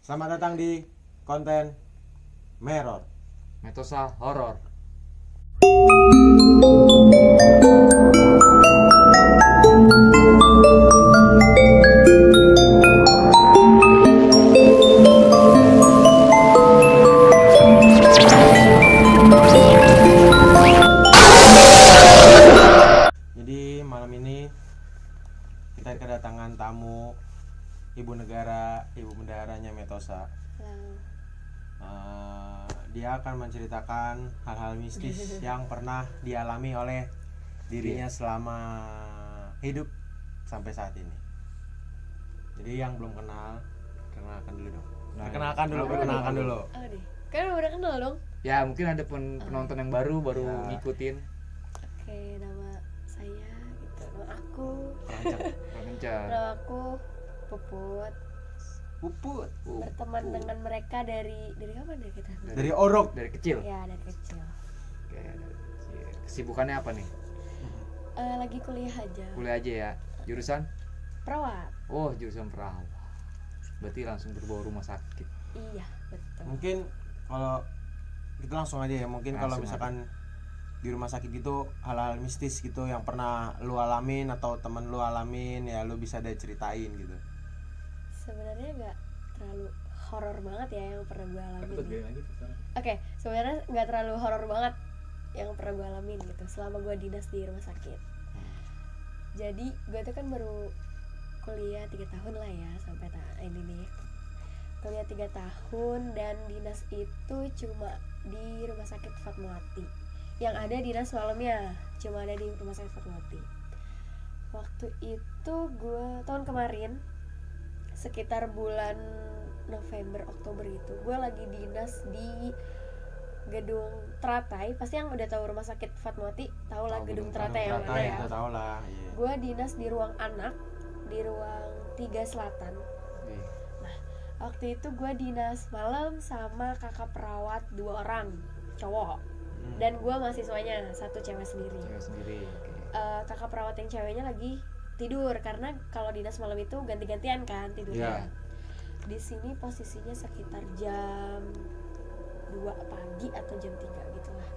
Selamat datang di konten Meror. Metosa Horor. Jadi malam ini kita kedatangan tamu ibu bendaharanya Metosa. Dia akan menceritakan hal-hal mistis yang pernah dialami oleh dirinya selama hidup sampai saat ini. Jadi yang belum kenal, perkenalkan dulu dong. Perkenalkan dulu. Kan udah kenal dong. Ya mungkin ada penonton yang baru Ya. ngikutin. Oke, nama saya gitu. Nama aku. Kencang. Nama aku Puput. Berteman dengan mereka dari kapan ya kita? Dari Orok. Dari kecil. Ya, dari kecil. Oke, dari kecil. Kesibukannya apa nih? Lagi kuliah aja. Kuliah aja ya. Jurusan? Perawat. Oh, jurusan perawat. Berarti langsung berbau rumah sakit. Iya, betul. Mungkin kalau kita langsung aja ya. Mungkin kalau Langsung misalkan di rumah sakit gitu hal-hal mistis gitu yang pernah lu alamin atau temen lu alamin ya lu bisa deh ceritain gitu. Sebenarnya nggak terlalu horor banget ya yang pernah gue alamin. Oke, sebenarnya nggak terlalu horor banget yang pernah gue alamin gitu selama gue dinas di rumah sakit. Jadi gue tuh kan baru kuliah 3 tahun lah ya sampai ini nih. Kuliah 3 tahun dan dinas itu cuma di rumah sakit Fatmawati. Yang ada dinas malamnya cuma ada di rumah sakit Fatmawati. Waktu itu gue tahun kemarin sekitar bulan November Oktober gitu gue lagi dinas di gedung Teratai. Pasti yang udah tahu rumah sakit Fatmawati tahu lah gedung Teratai yang mana ya. Tahu lah. Iya. Gue dinas di ruang anak di ruang 3 Selatan. Nah waktu itu gue dinas malam sama kakak perawat 2 orang cowok dan gue mahasiswanya 1 cewek sendiri. Kakak perawat yang ceweknya lagi tidur karena kalau dinas malam itu ganti-gantian kan tidurnya. Di sini posisinya sekitar jam 2 pagi atau jam 3 gitulah.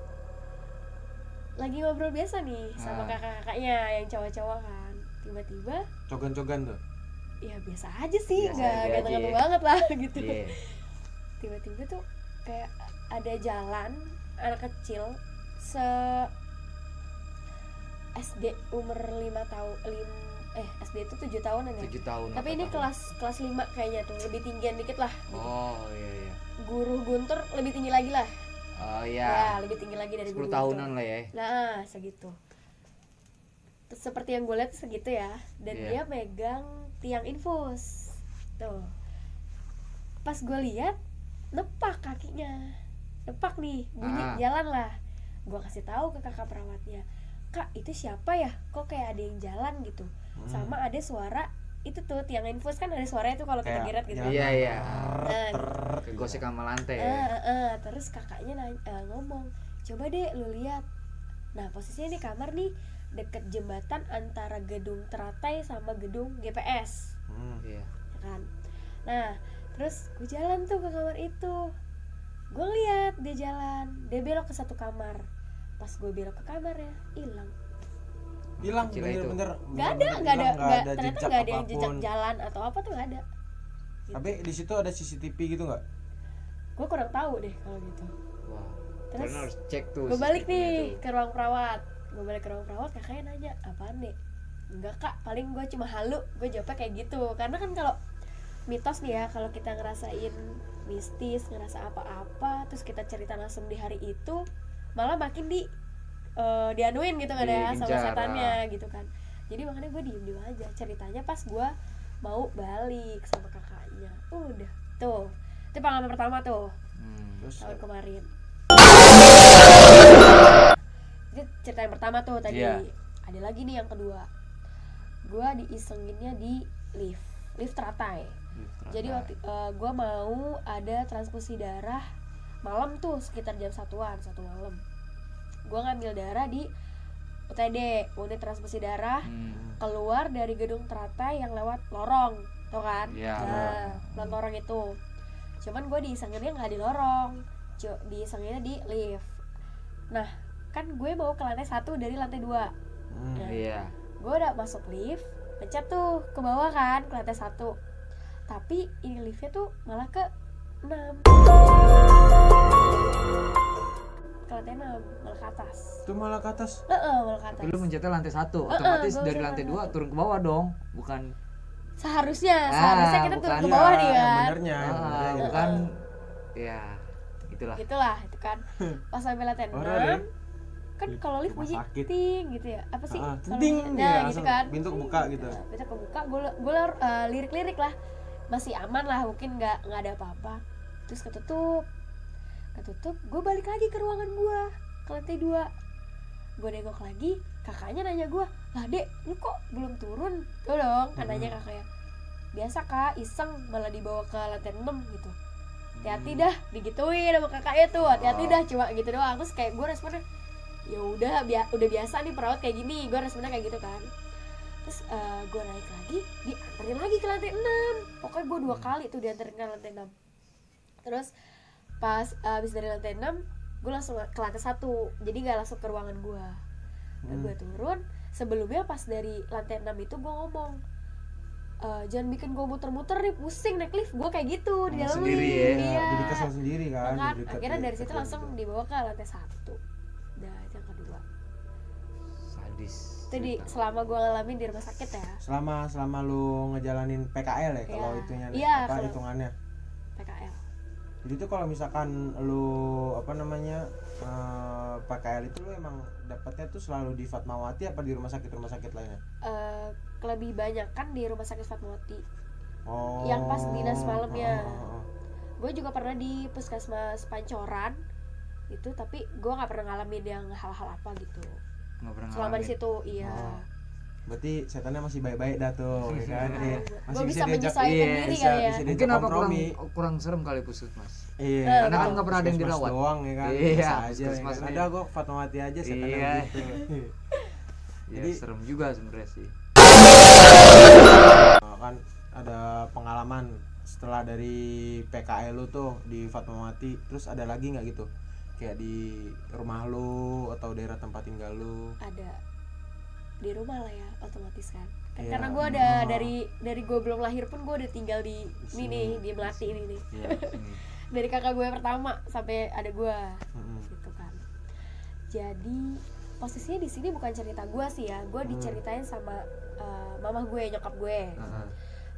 Lagi ngobrol biasa nih sama kakak-kakaknya yang cowok-cowok kan. Tiba-tiba Cogan-cogan tuh. ya biasa aja sih, Biasa nggak aja ganteng-ganteng banget lah gitu. Tiba-tiba tuh kayak ada jalan anak kecil SD umur 5 tahun SD itu 7 tahunan ya. 7 tahun. Tapi ini kelas 5 kayaknya tuh, lebih tinggian dikit lah. Oh iya. Guru Guntur lebih tinggi lagi lah. Oh Ya, iya. lebih tinggi lagi dari 10 Guru tahunan Guntur. lah ya. Nah, segitu. Terus seperti yang gue lihat segitu ya. Dan dia megang tiang infus. Tuh. Pas gue lihat nepak kakinya. Nepak nih, bunyi jalan lah. Gue kasih tahu ke kakak perawatnya. Kak, itu siapa ya? Kok kayak ada yang jalan gitu. Sama ada suara itu tuh tiang infus kan ada suaranya tuh kalau kita geret gitu. Iya. Nah, Kegosek sama lantai. terus kakaknya ngomong, coba deh lu lihat. Nah posisinya di kamar nih deket jembatan antara gedung Teratai sama gedung GPS. Iya. Ya kan. Nah terus gue jalan tuh ke kamar itu. Gue lihat dia jalan, dia belok ke satu kamar. Pas gue belok ke kamarnya, hilang bener-bener nggak ada ternyata nggak ada yang jejak jalan atau apa tuh nggak ada gitu. Tapi di situ ada CCTV gitu nggak? Gue kurang tahu deh kalau gitu. Wah. Terus harus cek tuh. gue balik CCTV-nya nih tuh. ke ruang perawat. Kakaknya nanya apaan deh? Enggak kak, paling gue cuma halu. Gue jawabnya kayak gitu karena kan kalau mitos nih ya, kalau kita ngerasain mistis, ngerasa apa-apa terus kita cerita langsung di hari itu malah makin dianuin gitu kan ya sama setannya gitu kan. Jadi makanya gue diem aja ceritanya pas gue mau balik sama kakaknya. Udah tuh itu pengalaman pertama tuh. Terus Tahun kemarin itu cerita yang pertama tuh tadi. Ada lagi nih yang kedua. Gue diisenginnya di lift Teratai. Jadi waktu gue mau ada transfusi darah malam tuh sekitar jam 1-an, 1 malam. Gue ngambil darah di UTD, unit transfusi darah, keluar dari gedung Teratai yang lewat lorong, tau kan? Nah, lewat lorong itu. cuman gue diisenginnya nggak di lorong, diisenginnya di lift. Nah kan gue mau ke lantai 1 dari lantai 2. Nah, Iya. gue udah masuk lift, pencet tuh ke bawah kan, ke lantai 1. Tapi ini liftnya tuh malah ke 6, ke lantai 6, malah ke atas. Itu malah ke atas. Malah ke atas. Tapi lu mencetnya lantai 1, otomatis gua dari mencet lantai lantai 2 turun ke bawah dong, bukan? Seharusnya kita turun ke bukan. bawah Iya, nih yang kan. benernya, yang benernya gitu. Bukan. Ya, itulah. Gitulah itu kan. Pas sampai lantai 6 Orang kan kalau lift rumah bunyi sakit. ting gitu ya. Apa sih? Kalau ting bunyi- dia nah gitu langsung kan. pintu kebuka gitu. Nah, pintu kebuka, gue lirik-lirik lah. Masih aman lah, mungkin nggak ada apa-apa. Terus ketutup, gue balik lagi ke ruangan gue, ke lantai 2. Gue nengok lagi, kakaknya nanya gue, lah dek, lu kok belum turun? Tuh dong, kan nanya kakaknya. Biasa kak, iseng malah dibawa ke lantai 6 gitu. Hati-hati dah, digituin sama kakaknya tuh, hati-hati dah, cuma gitu doang. Terus kayak gue responnya, ya udah biasa nih perawat kayak gini, gue responnya kayak gitu kan. Terus gue naik lagi, dianterin lagi ke lantai 6. Pokoknya gue 2 kali tuh dianterin ke lantai 6. Terus pas abis dari lantai 6, gue langsung ke lantai 1, jadi gak langsung ke ruangan gue. Nah, gue turun. Sebelumnya pas dari lantai 6 itu gue ngomong, jangan bikin gue muter-muter nih, pusing naik lift. Gue kayak gitu di dalam sendiri lift. ya. Iya. Jadi kesel sendiri kan. Nah, jadi akhirnya dari situ dekat langsung gitu. dibawa ke lantai 1. Nah itu yang kedua. Sadis. Itu selama gue ngalamin di rumah sakit ya. Selama lu ngejalanin PKL ya, kalau Iya. itunya Iya, apa kalau- hitungannya. PKL. Jadi tuh kalau misalkan lu PKL itu lu emang dapatnya tuh selalu di Fatmawati apa di rumah sakit lainnya? Lebih banyak kan di rumah sakit Fatmawati. Oh. Yang pas dinas malamnya. Oh. Gue juga pernah di puskesmas Pancoran itu, tapi gue nggak pernah ngalamin yang hal-hal apa gitu. Nggak pernah Selama di ngalamin. situ, iya. Oh. Berarti setannya masih baik-baik dah tuh, ya kan? Gue bisa diajak- menyesuaikan iya, diri bisa- kali ya. bisa Mungkin apa kompromi. kurang serem kali puskesmas. Iya, Karena kan nggak pernah ada yang puskesmas dirawat. doang ya kan. Iya, Biasa aja. Ya puskesmas kan? nih. Ada gua Fatmawati aja setannya Iya. gitu. Ya, Jadi- serem juga sebenarnya sih. Kan ada pengalaman setelah dari PKL lu tuh di Fatmawati, terus ada lagi nggak gitu? Kayak di rumah lu atau daerah tempat tinggal lu? Ada di rumah lah ya, otomatis kan. Iya. Karena gue ada dari gue belum lahir pun gue udah tinggal di ini nih, di Melati ini nih. Iya. Dari kakak gue pertama sampai ada gue, Mm-mm. gitu kan. Jadi posisinya di sini bukan cerita gue sih ya, gue diceritain sama mama gue, nyokap gue.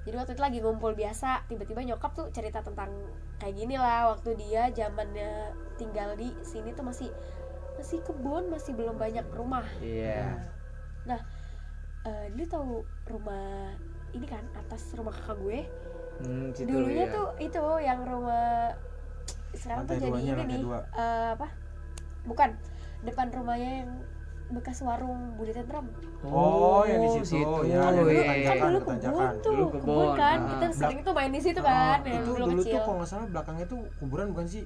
Jadi waktu itu lagi ngumpul biasa, tiba-tiba nyokap tuh cerita tentang kayak gini lah, waktu dia zamannya tinggal di sini tuh masih kebun, masih belum banyak rumah. Iya. Nah, dia tahu rumah ini kan, atas rumah kakak gue. Situ, Dulunya ya. tuh itu yang rumah sekarang Lantai tuh jadi duanya, ini lantai nih, dua. apa? Bukan, depan rumahnya yang bekas warung Budi Tentrem. Oh, yang di situ. Ya, yang iya, tanjakan, Kan dulu tanjakan. kebun tuh, Dulu kebun kebun, kan, ah. kita sering tuh main di situ kan, yang itu dulu dulu kecil. tuh kalau nggak salah belakangnya tuh kuburan bukan sih?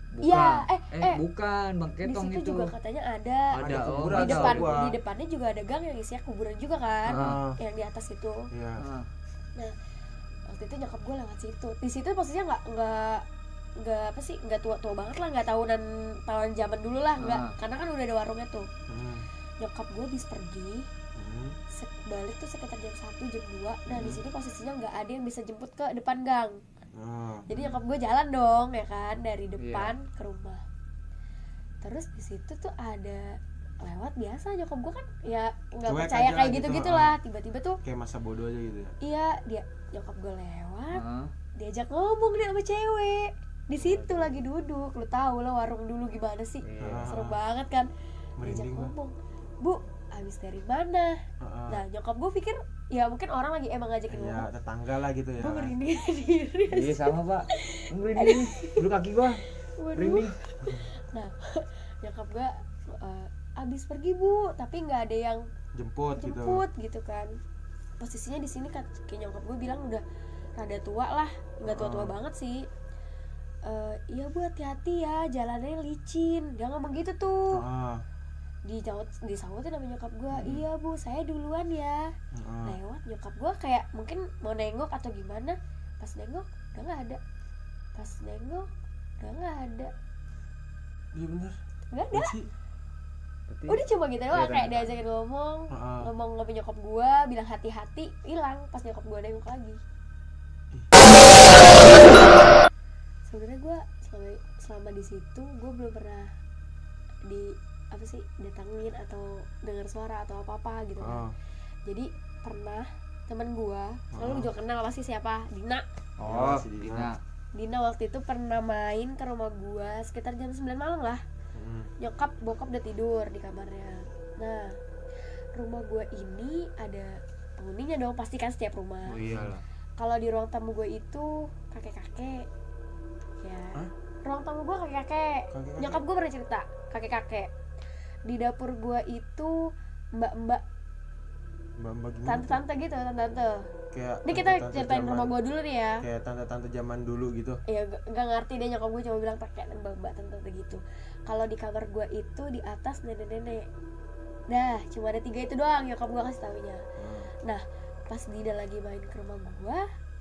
Bukan. Iya, Bukan, Bang di Ketong situ itu. juga katanya ada. Ada, kuburan, Di ada depan, gua. di depannya juga ada gang yang isinya kuburan juga kan, Ah. yang di atas itu. Iya. Ah, Nah, waktu itu nyokap gue lewat situ. Di situ posisinya nggak apa sih, nggak tua banget lah, nggak tahun zaman dulu lah, nggak, karena kan udah ada warungnya tuh. Nyokap gue habis pergi, balik tuh sekitar jam 1, jam 2. Nah di sini posisinya nggak ada yang bisa jemput ke depan gang. Jadi nyokap gue jalan dong ya kan, dari depan ke rumah. Terus di situ tuh ada lewat biasa, nyokap gue kan ya nggak Cuek percaya aja kayak gitu, gitu lah. Tiba-tiba tuh Kayak masa bodoh aja gitu ya. iya, nyokap gue lewat, ah. diajak ngomong dia sama cewek di situ lagi duduk. Lu tahu lah warung dulu gimana sih, Iya. seru banget kan. Diajak Merinding gua. ngomong, bu, habis dari mana? Heeh. Nah nyokap gue pikir ya mungkin orang lagi emang ngajakin Ya, ngomong. tetangga lah gitu ya. Gue merinding diri. Iya sama Pak. Merinding. Dulu kaki gua. Waduh. Merinding. Nah nyokap gue abis pergi bu, tapi nggak ada yang Jemput gitu. jemput gitu kan. Posisinya di sini kan kayak nyokap gue bilang udah rada tua lah, nggak tua-tua banget sih. Iya bu, hati-hati ya, jalannya licin. Dia ngomong gitu tuh. Heeh. Disautin sama nyokap gue. Iya bu, saya duluan ya. Lewat, nyokap gue kayak mungkin mau nengok atau gimana. Pas nengok udah nggak ada. Pas nengok udah nggak ada. Iya bener. Nggak ada. Sih. Berarti Udah cuma gitu doang, Kelihatan kayak kan? diajakin ngomong, ngomong sama nyokap gua, bilang hati-hati, hilang pas nyokap gua nengok lagi. Sebenarnya gua selama di situ gua belum pernah datangin atau dengar suara atau apa gitu kan. Jadi pernah temen gua, lu juga kenal pasti siapa? Dina. Oh, si Dina. Dina waktu itu pernah main ke rumah gua sekitar jam 9 malam lah. Nyokap bokap udah tidur di kamarnya. Nah, rumah gua ini ada penghuninya dong, pasti kan setiap rumah. Oh iyalah. Kalau di ruang tamu gue itu kakek-kakek. Ya. Ruang tamu gue kakek-kakek. Nyokap gue pernah cerita, kakek-kakek. Di dapur gue itu mbak-mbak Mbak-mbak gimana? tante-tante gitu, tante-tante. Kayak Ini kita ceritain rumah gue dulu nih ya. Kayak tante-tante zaman dulu gitu. Ya gak ngerti deh, nyokap gue cuma bilang kayak mbak-mbak tante-tante gitu. Kalau di kamar gue itu di atas nenek-nenek. Dah, cuma ada 3 itu doang nyokap gue kasih taunya. Nah, pas Dina lagi main ke rumah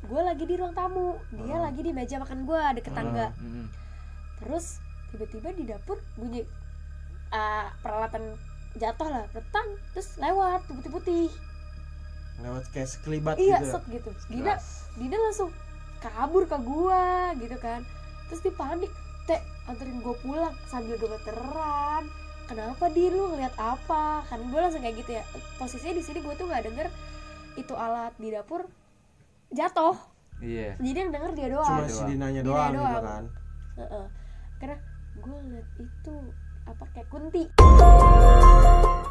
gue lagi di ruang tamu, dia lagi di meja makan gue deket tangga. Terus tiba-tiba di dapur bunyi peralatan jatuh lah, retang, terus lewat putih-putih. Lewat kayak sekelibat Iya, gitu. set gitu. Dina langsung kabur ke gue gitu kan. Terus dia panik, "Teh, anterin gue pulang," sambil gemeteran. "Kenapa Di, lu ngeliat apa?" Kan gue langsung kayak gitu ya. Posisinya di sini gue tuh nggak denger itu alat di dapur jatuh. Iya. Jadi yang denger dia doang. Cuma si Dinanya doang gitu kan. Karena gue ngeliat itu apa kayak kunti.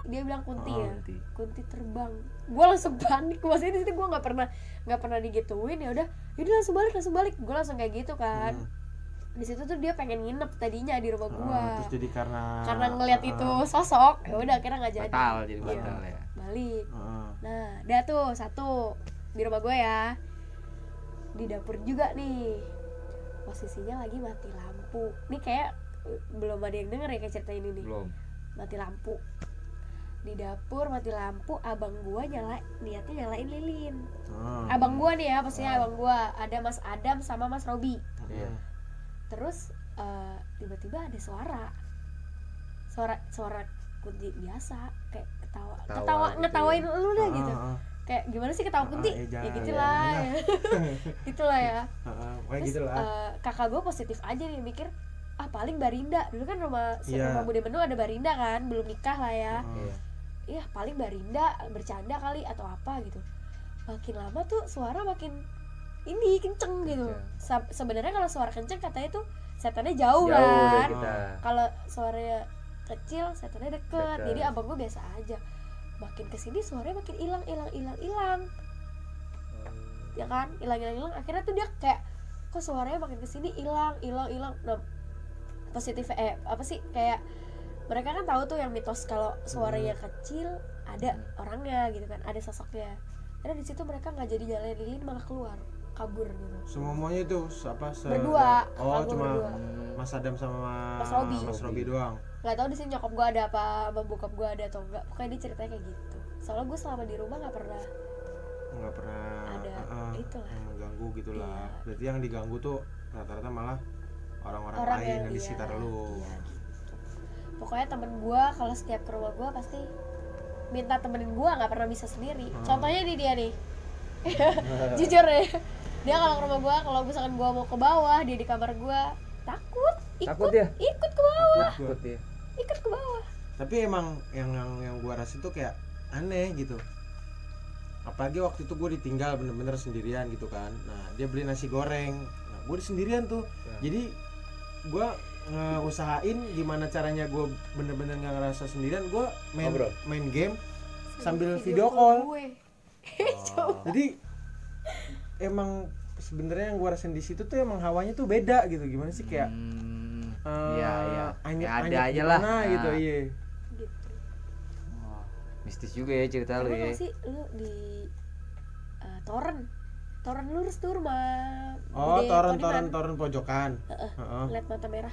Dia bilang kunti ya. Kunti terbang. Gue langsung panik. Maksudnya di situ gue nggak pernah digituin. Ya udah langsung balik. Gue langsung kayak gitu kan. Di situ tuh dia pengen nginep tadinya di rumah gua. Terus jadi karena ngelihat itu sosok, ya udah akhirnya nggak jadi. Batal ya. Balik. Nah, ada tuh satu di rumah gua ya. Di dapur juga nih. Posisinya lagi mati lampu. Nih kayak belum ada yang denger ya kayak cerita ini nih. Belum. Mati lampu. Di dapur mati lampu, abang gua niatnya nyalain lilin. Abang gua nih ya, pastinya abang gua. Ada Mas Adam sama Mas Robi. Iya. Terus tiba-tiba ada suara kunti biasa, kayak ketawa ngetawain lu deh gitu. Kayak gimana sih ketawa kunti? Ya gitulah. Itulah ya. Terus kakak gue positif aja nih mikir, paling Barinda. Dulu kan rumah Bude Menu ada Barinda kan, belum nikah lah ya. Iya, paling Barinda bercanda kali atau apa gitu. Makin lama tuh suara makin ini kenceng gitu. Sebenarnya kalau suara kenceng katanya tuh setannya jauh kan. Kalau suaranya kecil setannya deket. Jadi abang gue biasa aja. Makin kesini suaranya makin hilang. Ya kan, hilang. Akhirnya tuh dia kayak, kok suaranya makin kesini hilang. Nah, positif apa sih kayak mereka kan tahu tuh yang mitos kalau suaranya kecil ada orangnya gitu kan, ada sosoknya. Karena di situ mereka nggak jadi nyalain lilin, malah keluar. Kabur gitu. Semuanya itu berdua. Cuma berdua. Mas Adam sama Mas Robi doang. Nggak tahu di sini nyokap gue ada apa, bokap gue ada atau enggak. Pokoknya dia ceritanya kayak gitu. Soalnya gue selama di rumah nggak pernah ada itulah yang mengganggu gitulah. Iya. Berarti yang diganggu tuh rata-rata malah orang-orang lain yang di sekitar lu. Iya, gitu. Pokoknya temen gue kalau setiap ke rumah gue pasti minta temenin gue, nggak pernah bisa sendiri. Contohnya dia nih. Jujur ya. Dia kalau ke rumah gue, kalau misalkan gue mau ke bawah, dia di kamar gue takut ikut ke bawah. Ikut ke bawah. Tapi emang yang gue rasa itu kayak aneh gitu. Apalagi waktu itu gue ditinggal bener-bener sendirian gitu kan. Nah dia beli nasi goreng. Nah gue sendirian tuh. Jadi gue usahain gimana caranya gue bener-bener nggak ngerasa sendirian. Gue main game sambil video call. Jadi emang sebenarnya yang gue rasain di situ tuh emang hawanya tuh beda gitu. Gimana sih kayak ada aja lah gitu. Iya gitu. Mistis juga ya cerita lu ya. Sih lu di toren lurus tuh rumah toren pojokan. Lihat mata merah.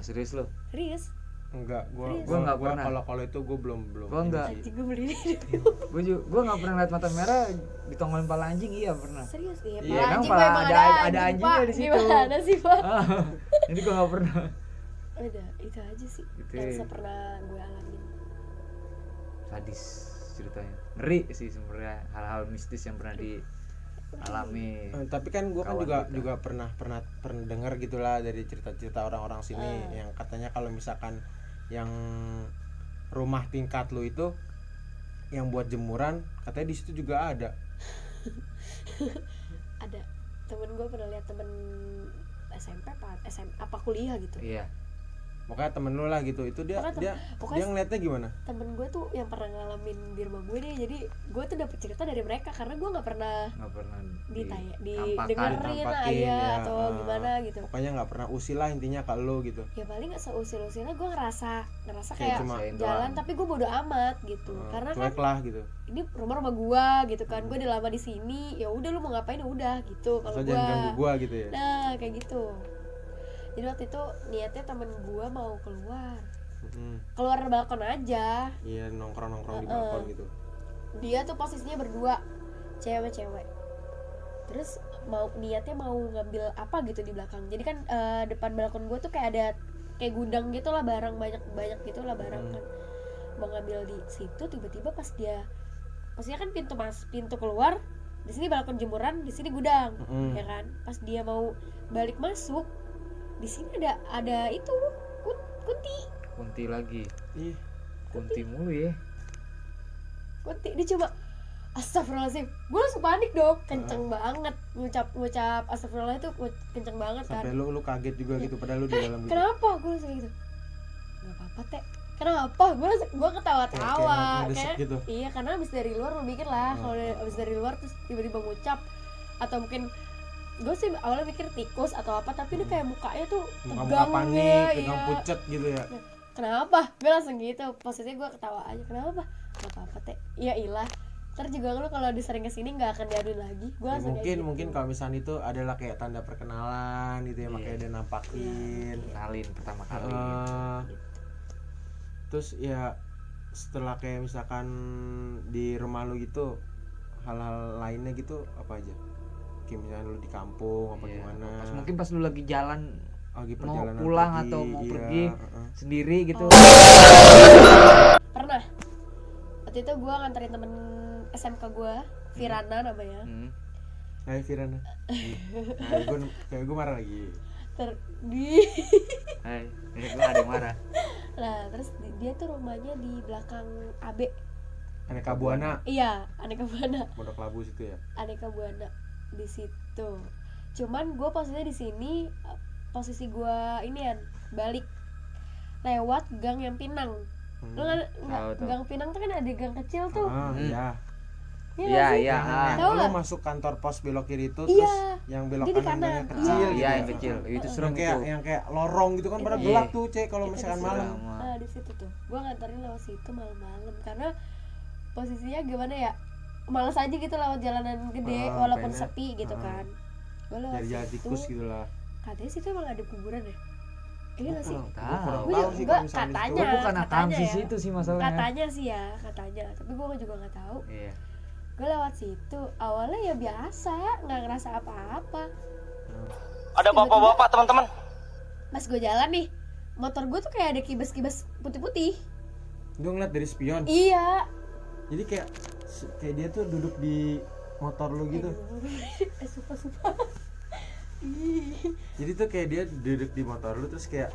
Serius lu? Serius. Enggak, Gua nggak pernah. Kalau itu gue belum Gua ini nggak. sih. Anjing gue beli Gue nggak pernah lihat mata merah ditongolin pala anjing, iya pernah. serius ya. Iya, Pala kan anjing pala memang ada anjingnya Pak. di situ. Gimana sih Pak? Jadi gue nggak pernah. Udah itu aja sih Gitu yang ya. pernah gue alamin. Sadis ceritanya, ngeri sih sebenarnya hal-hal mistis yang pernah dialami. Tapi kan gue kan Kawan juga kita. pernah dengar gitulah dari cerita-cerita orang-orang sini yang katanya kalau misalkan yang rumah tingkat lu itu yang buat jemuran katanya di situ juga ada. Ada temen gue pernah lihat, temen SMP apa kuliah gitu. Iya. Makanya temen lu lah gitu, itu dia ngeliatnya gimana? Temen gue tuh yang pernah ngalamin di rumah gue deh, jadi gue tuh dapet cerita dari mereka karena gue nggak pernah dengerin ya, atau gimana gitu. Pokoknya nggak pernah usil lah intinya kalau gitu. Ya paling nggak seusil-usilnya gue ngerasa Kayak kayak cuma jalan tapi gue bodo amat gitu. Karena kan cuek lah gitu. ini rumah gue gitu kan, gue udah lama di sini, ya udah lu mau ngapain ya udah gitu. Kalau gue jangan ganggu gue gitu ya. Nah kayak gitu. Jadi waktu itu niatnya temen gue mau keluar balkon aja. Iya, nongkrong di balkon gitu. Dia tuh posisinya berdua, cewek. Terus niatnya mau ngambil apa gitu di belakang. Jadi kan depan balkon gue tuh kayak ada kayak gudang gitu lah, barang banyak gitu lah barang kan. Mau ngambil di situ, tiba-tiba pas dia, maksudnya kan pintu keluar, di sini balkon jemuran, di sini gudang, ya kan. Pas dia mau balik masuk, di sini ada itu kunti lagi. Ih, Kunti mulu ya. Dia coba astagfirullahaladzim, gue langsung panik dong, kenceng banget ngucap astagfirullah itu kenceng banget kan. Sampai lu kaget juga gitu padahal lu di dalam gitu. Kenapa? Gue langsung gitu, nggak apa-apa teh. Kenapa? Gue ketawa-tawa kayak gitu. Iya, karena abis dari luar lo mikir lah, kalau abis dari luar terus tiba-tiba ngucap, atau mungkin gue sih awalnya mikir tikus atau apa, tapi dia kayak mukanya tuh tegang, panik, tegang pucet gitu ya. Kenapa? Gue langsung gitu, posisinya gue ketawa aja. Kenapa? Gak apa-apa teh. Iya ilah. Ntar juga lu kalau disering kesini nggak akan diaduin lagi. Gua ya, mungkin kalau misalnya itu adalah kayak tanda perkenalan gitu ya, makanya dia nampakin. Kenalin pertama kali. Terus ya setelah kayak misalkan di rumah lu gitu, hal-hal lainnya gitu apa aja? Kayak misalnya lu di kampung apa gimana? Mungkin pas lu lagi jalan, mau pulang pergi, atau mau pergi sendiri gitu. Pernah. Waktu itu gue nganterin temen SMK gue, Virana namanya. Hai Virana. Kayak gue marah lagi. Hai, gue ada yang marah. Nah, terus dia tuh rumahnya di belakang AB. Aneka Buana. Iya, Aneka Buana. Pondok Labu situ ya. Aneka Buana di situ. Cuman gue posisinya di sini, posisi gue inian balik lewat gang yang Pinang. Lu gang Pinang tuh kan ada gang kecil tuh. Iya. Iya. Lu masuk kantor pos belok kiri itu, terus yang belok kanan yang kecil. Iya, yang kecil. Itu serem kayak yang kayak lorong gitu kan, pada gelap tuh, Cek, kalau misalkan malam. Nah, di situ tuh. Gua nganterin lewat situ malam-malam karena posisinya gimana ya? Malas aja gitu lewat jalanan gede walaupun sepi gitu kan. Gua lewat dari jalan tikus gitu lah. Katanya situ emang ada kuburan ya? Iya nggak sih? Tahu sih kalau katanya. Gue bukan akam sih situ sih masalahnya. Katanya sih ya, tapi gue juga nggak tahu. Iya. Gue lewat situ, awalnya ya biasa, nggak ngerasa apa-apa. Ada bapak-bapak teman-teman. Pas gue jalan nih, motor gue tuh kayak ada kibas-kibas putih-putih. Gue ngeliat dari spion. Iya. Jadi kayak dia tuh duduk di motor lu gitu. Sumpah. Jadi tuh kayak dia duduk di motor lu terus kayak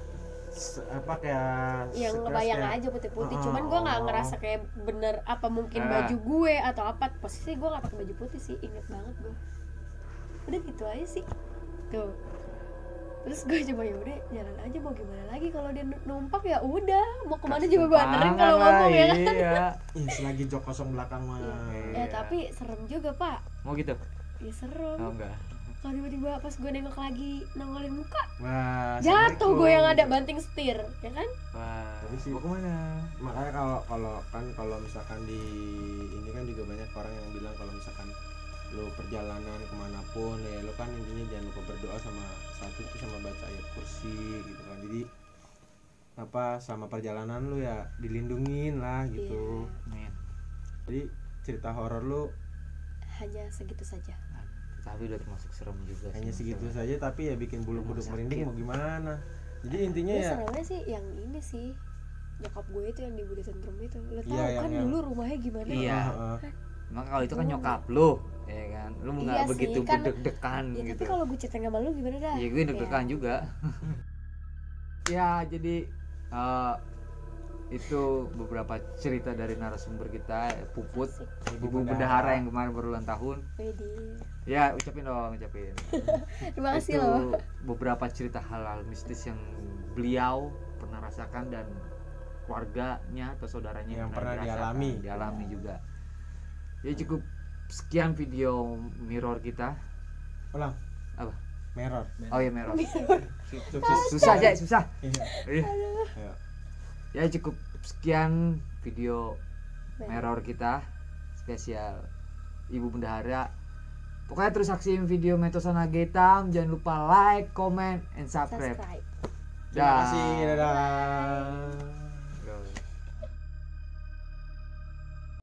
yang ngebayang aja putih-putih. Cuman gue nggak ngerasa kayak bener apa mungkin baju gue atau apa. Posisi gue nggak pakai baju putih sih, inget banget gue. Udah gitu aja sih tuh. Terus gue coba ya udah jalan aja, mau gimana lagi, kalau dia numpang ya udah, mau kemana juga gue anterin kalau ngomong ya kan. Iya. Selagi jok kosong belakang mah. Ya tapi serem juga pak. Mau gitu? Ya serem. Oh enggak. Kalau tiba-tiba pas gue nengok lagi nongolin muka, wah, jatuh gue yang ada banting setir, ya kan? Wah, tapi sih mau kemana? Makanya kalau misalkan di ini kan juga banyak orang yang bilang kalau misalkan lu perjalanan kemanapun ya lu kan intinya jangan lupa berdoa sama satu itu sama baca ayat kursi gitu kan. Jadi sama perjalanan lu ya dilindungin lah gitu. Men. Jadi cerita horor lu hanya segitu saja. Tapi udah termasuk serem juga sih, hanya segitu masalah. saja, tapi ya bikin bulu kuduk Sakit. merinding mau gimana. Jadi intinya Gue ya seremnya sih yang ini sih, nyokap gue itu yang di Buddha Centrum itu. Lo tau Iya, kan yang- dulu rumahnya gimana? Iya. Heeh. Emang kalau itu kan nyokap lu, ya kan. Lu Iya nggak sih, begitu kan- deg-degan Ya, gitu. tapi kalau gue cerita sama lu gimana dah? Ya gue deg-degan juga. Ya jadi itu beberapa cerita dari narasumber kita, Puput, Asik. Ibu Bendahara yang kemarin berulang tahun. Widih. Ya ucapin dong, ucapin. Terima kasih Itu loh. beberapa cerita hal-hal mistis yang beliau pernah rasakan dan keluarganya atau saudaranya Yang pernah dirasakan, dialami juga. Ya cukup sekian video mirror kita. ulang Apa? mirror. Oh ya mirror. Sukses. Susah aja, susah. Iya. Ih. Ayo. Ya cukup sekian video mirror kita spesial Ibu Bendahara. Pokoknya terus saksiin video Metosan Naga Hitam. Jangan lupa like, comment, and subscribe. Subscribe. Terima kasih, dadah.